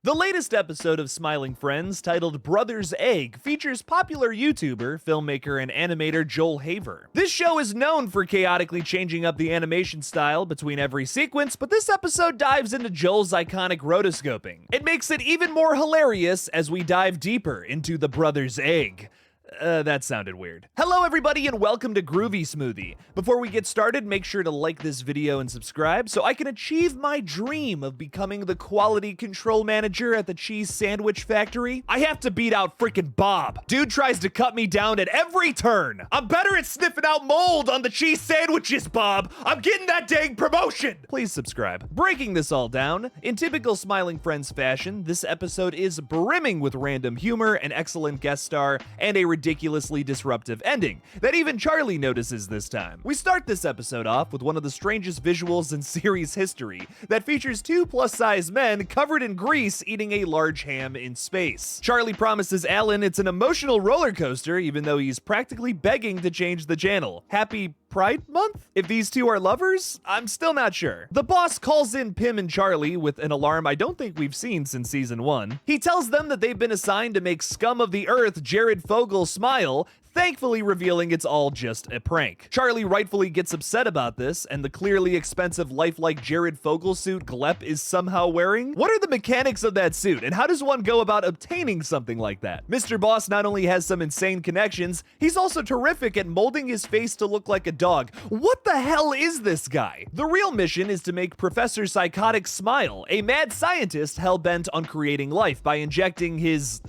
The latest episode of Smiling Friends, titled Brother's Egg, features popular YouTuber, filmmaker, and animator Joel Haver. This show is known for chaotically changing up the animation style between every sequence, but this episode dives into Joel's iconic rotoscoping. It makes it even more hilarious as we dive deeper into the Brother's Egg. That sounded weird. Hello everybody and welcome to Groovy Smoothie. Before we get started, make sure to like this video and subscribe so I can achieve my dream of becoming the quality control manager at the cheese sandwich factory. I have to beat out freaking Bob. Dude tries to cut me down at every turn. I'm better at sniffing out mold on the cheese sandwiches, Bob. I'm getting that dang promotion. Please subscribe. Breaking this all down, in typical Smiling Friends fashion, this episode is brimming with random humor, an excellent guest star, and a ridiculously disruptive ending that even Charlie notices this time. We start this episode off with one of the strangest visuals in series history that features two plus-size men covered in grease eating a large ham in space. Charlie promises Alan it's an emotional roller coaster even though he's practically begging to change the channel. Happy Pride Month? If these two are lovers? I'm still not sure. The boss calls in Pim and Charlie with an alarm I don't think we've seen since season 1. He tells them that they've been assigned to make scum of the earth Jared Fogle smile, thankfully revealing it's all just a prank. Charlie rightfully gets upset about this, and the clearly expensive lifelike Jared Fogle suit Glep is somehow wearing. What are the mechanics of that suit, and how does one go about obtaining something like that? Mr. Boss not only has some insane connections, he's also terrific at molding his face to look like a dog. What the hell is this guy? The real mission is to make Professor Psychotic smile, a mad scientist hell-bent on creating life by injecting his,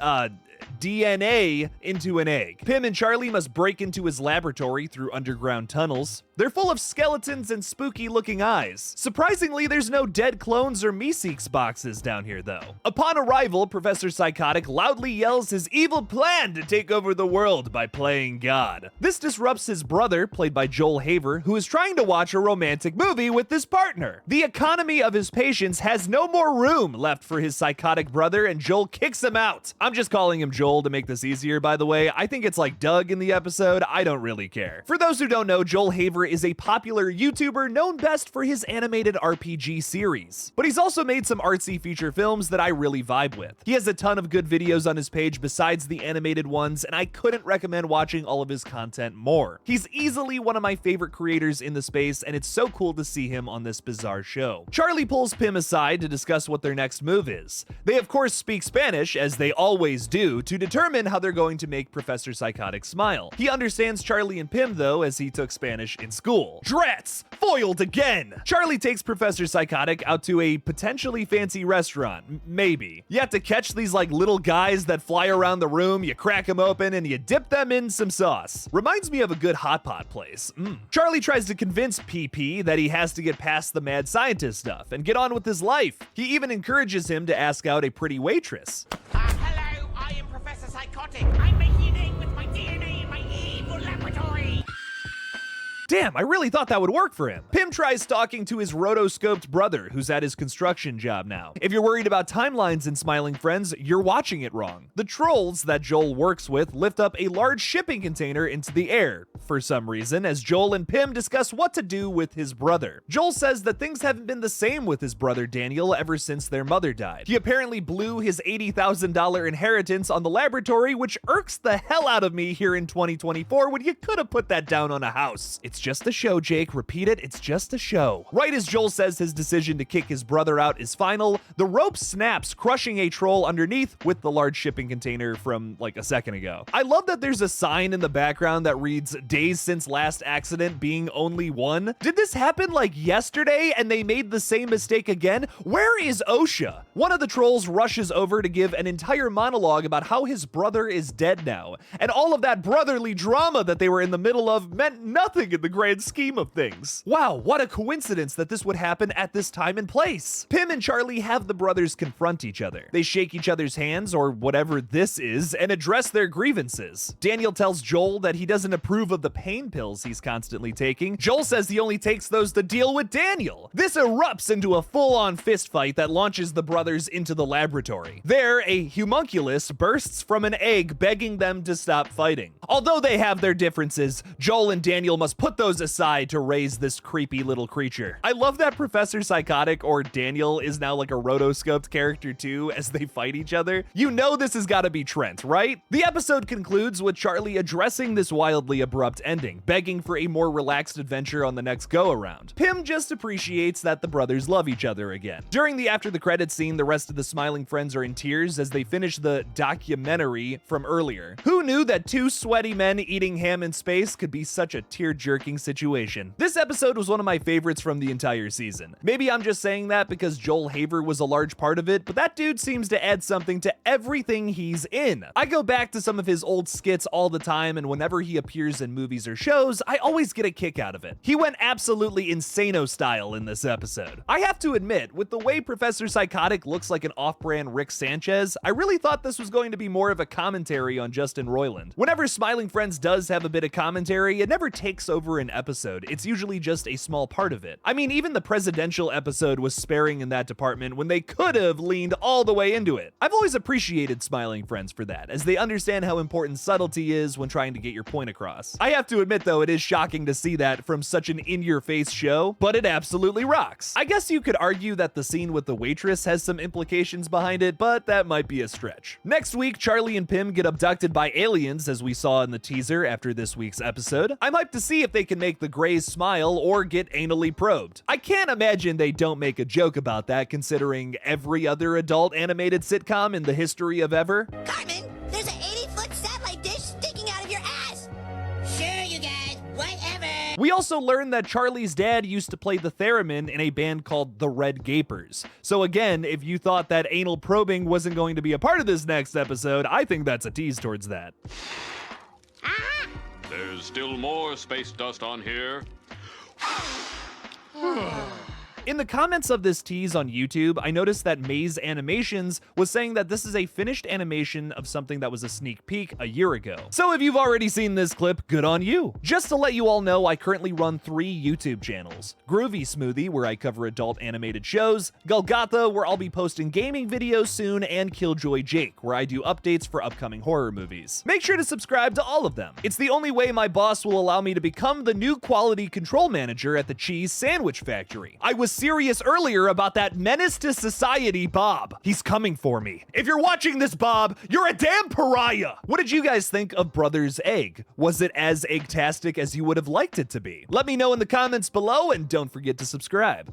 DNA into an egg. Pim and Charlie must break into his laboratory through underground tunnels. They're full of skeletons and spooky looking eyes. Surprisingly, there's no dead clones or Meeseeks boxes down here though. Upon arrival, Professor Psychotic loudly yells his evil plan to take over the world by playing God. This disrupts his brother, played by Joel Haver, who is trying to watch a romantic movie with his partner. The economy of his patience has no more room left for his psychotic brother, and Joel kicks him out. I'm just calling him Joel to make this easier, by the way. I think it's like Doug in the episode. I don't really care. For those who don't know, Joel Haver is a popular YouTuber known best for his animated RPG series. But he's also made some artsy feature films that I really vibe with. He has a ton of good videos on his page besides the animated ones, and I couldn't recommend watching all of his content more. He's easily one of my favorite creators in the space, and it's so cool to see him on this bizarre show. Charlie pulls Pim aside to discuss what their next move is. They of course speak Spanish, as they always do, to determine how they're going to make Professor Psychotic smile. He understands Charlie and Pim though, as he took Spanish in school. Drats! Foiled again! Charlie takes Professor Psychotic out to a potentially fancy restaurant. Maybe. You have to catch these like little guys that fly around the room, you crack them open, and you dip them in some sauce. Reminds me of a good hot pot place. Charlie tries to convince PP that he has to get past the mad scientist stuff and get on with his life. He even encourages him to ask out a pretty waitress. Hello, I am Professor Psychotic. I'm making an egg with my DNA in my evil laboratory. Damn, I really thought that would work for him. Pim tries talking to his rotoscoped brother, who's at his construction job now. If you're worried about timelines in Smiling Friends, you're watching it wrong. The trolls that Joel works with lift up a large shipping container into the air, for some reason, as Joel and Pim discuss what to do with his brother. Joel says that things haven't been the same with his brother Daniel ever since their mother died. He apparently blew his $80,000 inheritance on the laboratory, which irks the hell out of me here in 2024 when you could have put that down on a house. It's just a show, Jake. Repeat it. It's just a show. Right as Joel says his decision to kick his brother out is final, the rope snaps, crushing a troll underneath with the large shipping container from like a second ago. I love that there's a sign in the background that reads days since last accident being only one. Did this happen like yesterday and they made the same mistake again? Where is OSHA? One of the trolls rushes over to give an entire monologue about how his brother is dead now, and all of that brotherly drama that they were in the middle of meant nothing in the grand scheme of things. Wow, what a coincidence that this would happen at this time and place. Pim and Charlie have the brothers confront each other. They shake each other's hands, or whatever this is, and address their grievances. Daniel tells Joel that he doesn't approve of the pain pills he's constantly taking. Joel says he only takes those to deal with Daniel. This erupts into a full-on fistfight that launches the brothers into the laboratory. There, a homunculus bursts from an egg, begging them to stop fighting. Although they have their differences, Joel and Daniel must put those aside to raise this creepy little creature. I love that Professor Psychotic, or Daniel, is now like a rotoscoped character too as they fight each other. You know this has got to be Trent, right? The episode concludes with Charlie addressing this wildly abrupt ending, begging for a more relaxed adventure on the next go-around. Pim just appreciates that the brothers love each other again. During the after the credits scene, the rest of the smiling friends are in tears as they finish the documentary from earlier. Who knew that two sweaty men eating ham in space could be such a tear-jerking situation? This episode was one of my favorites from the entire season. Maybe I'm just saying that because Joel Haver was a large part of it, but that dude seems to add something to everything he's in. I go back to some of his old skits all the time, and whenever he appears in movies or shows, I always get a kick out of it. He went absolutely insano style in this episode. I have to admit, with the way Professor Psychotic looks like an off-brand Rick Sanchez, I really thought this was going to be more of a commentary on Justin Roiland. Whenever Smiling Friends does have a bit of commentary, it never takes over an episode. It's usually just a small part of it. I mean, even the presidential episode was sparing in that department when they could have leaned all the way into it. I've always appreciated Smiling Friends for that, as they understand how important subtlety is when trying to get your point across. I have to admit though, it is shocking to see that from such an in-your-face show, but it absolutely rocks. I guess you could argue that the scene with the waitress has some implications behind it, but that might be a stretch. Next week, Charlie and Pim get abducted by aliens, as we saw in the teaser after this week's episode. I'm hyped to see if they can make the Greys smile or get anally probed. I can't imagine they don't make a joke about that, considering every other adult animated sitcom in the history of ever. Cartman, there's an 80-foot satellite dish sticking out of your ass. Sure, you guys, whatever. We also learned that Charlie's dad used to play the theremin in a band called the Red Gapers. So again, if you thought that anal probing wasn't going to be a part of this next episode, I think that's a tease towards that. There's still more space dust on here. In the comments of this tease on YouTube, I noticed that Maze Animations was saying that this is a finished animation of something that was a sneak peek a year ago. So if you've already seen this clip, good on you. Just to let you all know, I currently run 3 YouTube channels. Groovy Smoothie, where I cover adult animated shows, GullGotha, where I'll be posting gaming videos soon, and KillJoy Jake, where I do updates for upcoming horror movies. Make sure to subscribe to all of them. It's the only way my boss will allow me to become the new quality control manager at the cheese sandwich factory. I was serious earlier about that menace to society Bob. He's coming for me. If you're watching this, Bob, you're a damn pariah. What did you guys think of Brothers Egg? Was it as egg-tastic as you would have liked it to be? Let me know in the comments below, and don't forget to subscribe.